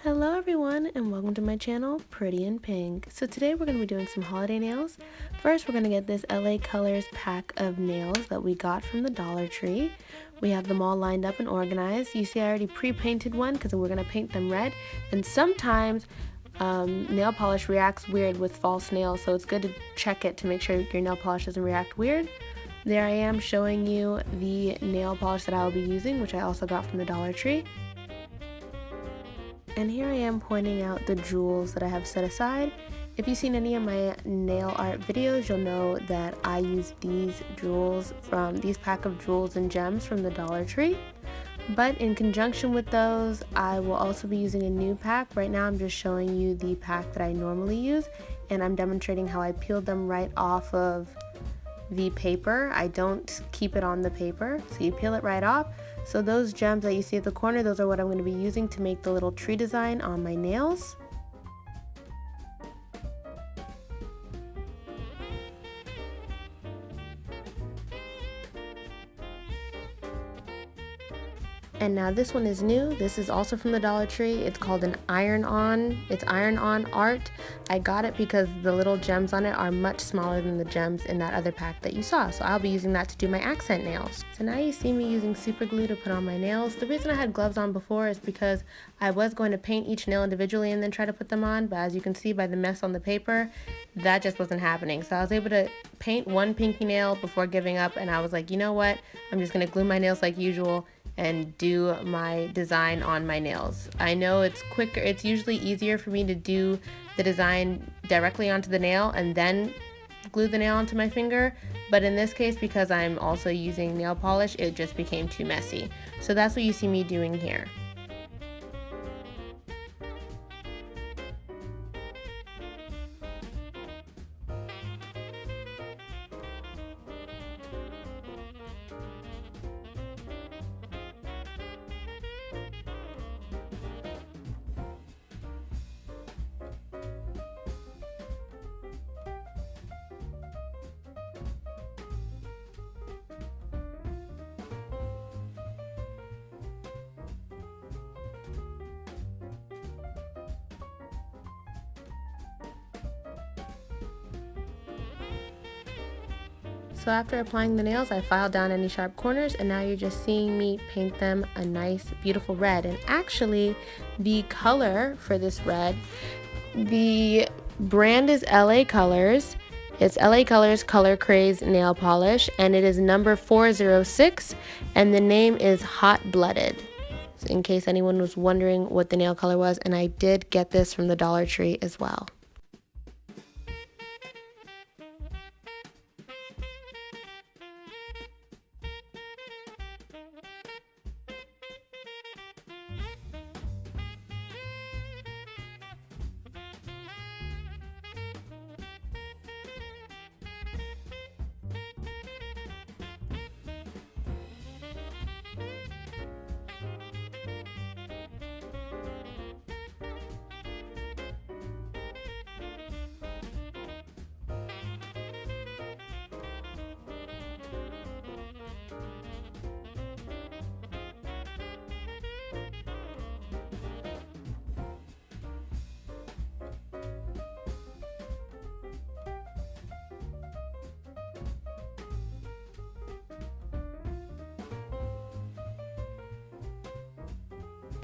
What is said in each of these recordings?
Hello everyone and welcome to my channel, Pretty in Pink. So today we're going to be doing some holiday nails. First we're going to get this LA Colors pack of nails that we got from the Dollar Tree. We have them all lined up and organized. You see I already pre-painted one because we're going to paint them red. And sometimes nail polish reacts weird with false nails, so it's good to check it to make sure your nail polish doesn't react weird. There I am showing you the nail polish that I will be using, which I also got from the Dollar Tree. And here I am pointing out the jewels that I have set aside. If you've seen any of my nail art videos, you'll know that I use these pack of jewels and gems from the Dollar Tree. But in conjunction with those, I will also be using a new pack. Right now I'm just showing you the pack that I normally use, and I'm demonstrating how I peeled them right off of the paper. I don't keep it on the paper, so you peel it right off. So those gems that you see at the corner, those are what I'm going to be using to make the little tree design on my nails. And now this one is new. This is also from the Dollar Tree. It's called an iron-on. It's iron-on art. I got it because the little gems on it are much smaller than the gems in that other pack that you saw. So I'll be using that to do my accent nails. So now you see me using super glue to put on my nails. The reason I had gloves on before is because I was going to paint each nail individually and then try to put them on. But as you can see by the mess on the paper, that just wasn't happening. So I was able to paint one pinky nail before giving up. And I was like, you know what? I'm just going to glue my nails like usual and do my design on my nails. I know it's quicker, it's usually easier for me to do the design directly onto the nail and then glue the nail onto my finger, but in this case, because I'm also using nail polish, it just became too messy. So that's what you see me doing here. So after applying the nails, I filed down any sharp corners, and now you're just seeing me paint them a nice, beautiful red. And actually, the color for this red, the brand is LA Colors. It's LA Colors Color Craze Nail Polish, and it is number 406, and the name is Hot Blooded, in case anyone was wondering what the nail color was, and I did get this from the Dollar Tree as well.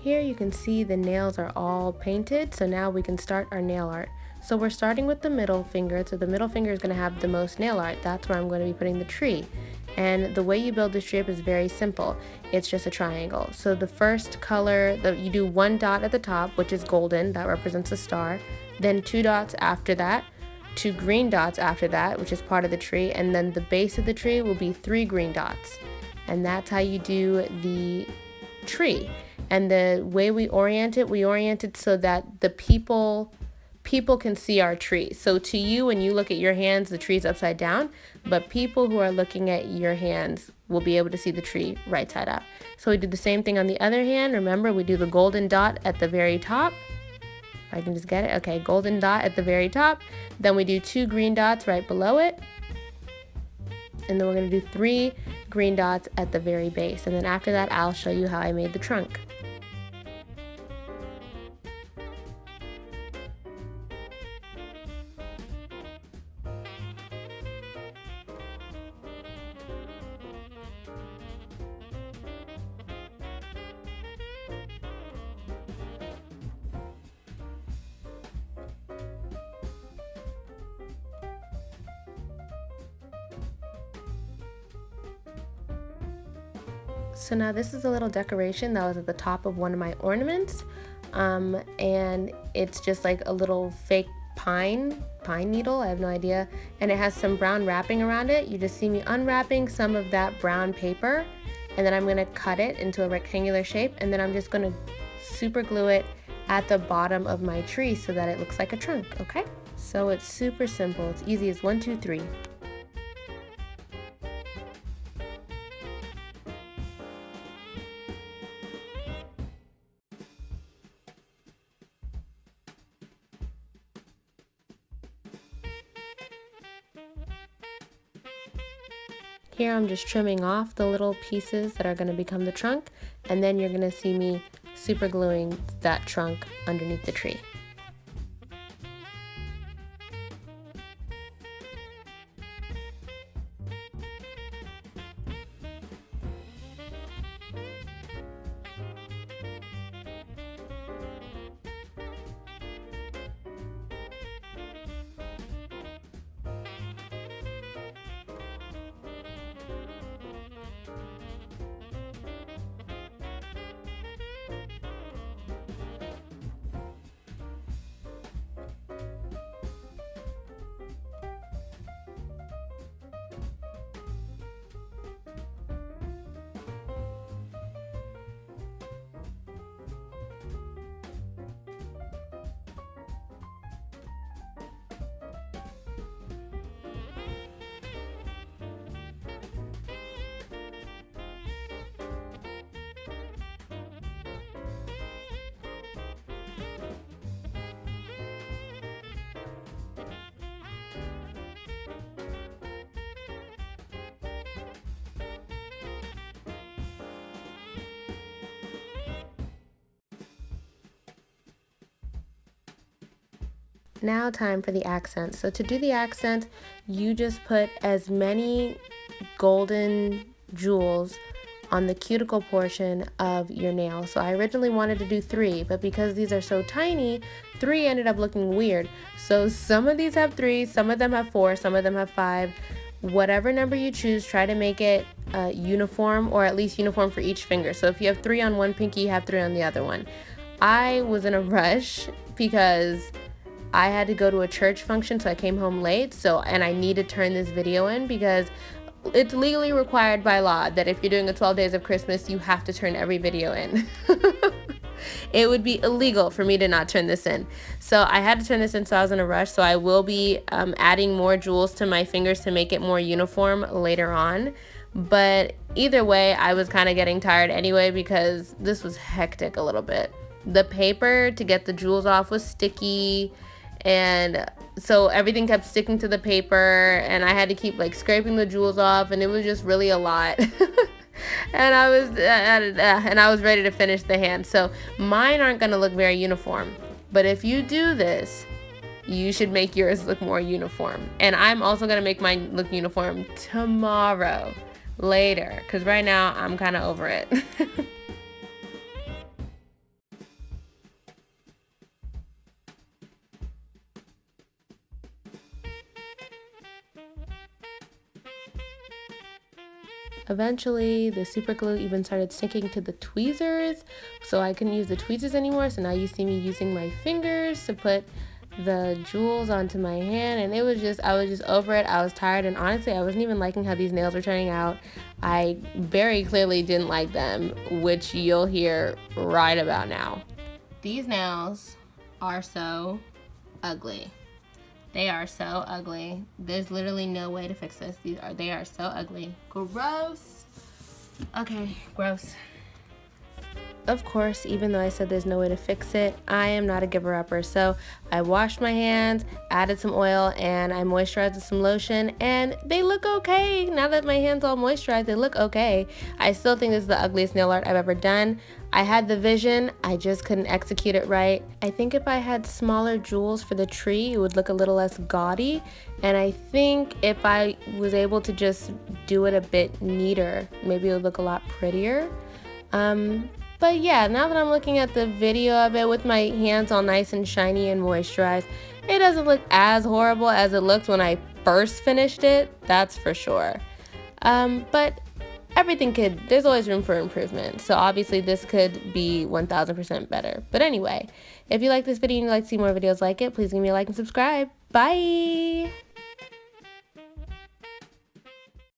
Here you can see the nails are all painted, so now we can start our nail art. So we're starting with the middle finger, so the middle finger is going to have the most nail art. That's where I'm going to be putting the tree. And the way you build this tree up is very simple. It's just a triangle. So the first color, you do one dot at the top, which is golden, that represents a star. Then 2 dots after that, 2 green dots after that, which is part of the tree, and then the base of the tree will be 3 green dots. And that's how you do the tree. And the way we orient it so that the people can see our tree. So to you, when you look at your hands, the tree's upside down, but people who are looking at your hands will be able to see the tree right side up. So we do the same thing on the other hand. Remember, we do the golden dot at the very top. If I can just get it. Okay, golden dot at the very top. Then we do 2 green dots right below it. And then we're going to do 3 green dots at the very base. And then after that, I'll show you how I made the trunk. So now this is a little decoration that was at the top of one of my ornaments, and it's just like a little fake pine needle, I have no idea, and it has some brown wrapping around it. You just see me unwrapping some of that brown paper, and then I'm going to cut it into a rectangular shape, and then I'm just going to super glue it at the bottom of my tree so that it looks like a trunk, okay? So it's super simple, it's easy as 1, 2, 3. Here I'm just trimming off the little pieces that are going to become the trunk, and then you're going to see me super gluing that trunk underneath the tree. Now time for the accent. So to do the accent, you just put as many golden jewels on the cuticle portion of your nail. So I originally wanted to do 3, but because these are so tiny, 3 ended up looking weird. So some of these have 3, some of them have 4, some of them have 5. Whatever number you choose, try to make it uniform, or at least uniform for each finger. So if you have 3 on one pinky, you have 3 on the other one. I was in a rush because I had to go to a church function, so I came home late, and I need to turn this video in because it's legally required by law that if you're doing a 12 days of Christmas, you have to turn every video in. It would be illegal for me to not turn this in. So I had to turn this in, so I was in a rush. So I will be adding more jewels to my fingers to make it more uniform later on. But either way, I was kind of getting tired anyway because this was hectic a little bit. The paper to get the jewels off was sticky, and so everything kept sticking to the paper, and I had to keep like scraping the jewels off, and it was just really a lot. And I was ready to finish the hand. So mine aren't going to look very uniform, but if you do this, you should make yours look more uniform. And I'm also going to make mine look uniform tomorrow, later, because right now I'm kind of over it. Eventually, the super glue even started sticking to the tweezers, so I couldn't use the tweezers anymore. So now you see me using my fingers to put the jewels onto my hand, and I was just over it. I was tired, and honestly, I wasn't even liking how these nails were turning out. I very clearly didn't like them, which you'll hear right about now. These nails are so ugly. They are so ugly. There's literally no way to fix this. They are so ugly. Gross. Okay, gross. Of course, even though I said there's no way to fix it, I am not a giver-upper. So I washed my hands, added some oil, and I moisturized with some lotion, and they look okay. Now that my hands all moisturized, they look okay. I still think this is the ugliest nail art I've ever done. I had the vision, I just couldn't execute it right. I think if I had smaller jewels for the tree, it would look a little less gaudy. And I think if I was able to just do it a bit neater, maybe it would look a lot prettier. But yeah, now that I'm looking at the video of it with my hands all nice and shiny and moisturized, it doesn't look as horrible as it looked when I first finished it, that's for sure. But there's always room for improvement. So obviously this could be 1000% better. But anyway, if you like this video and you'd like to see more videos like it, please give me a like and subscribe. Bye!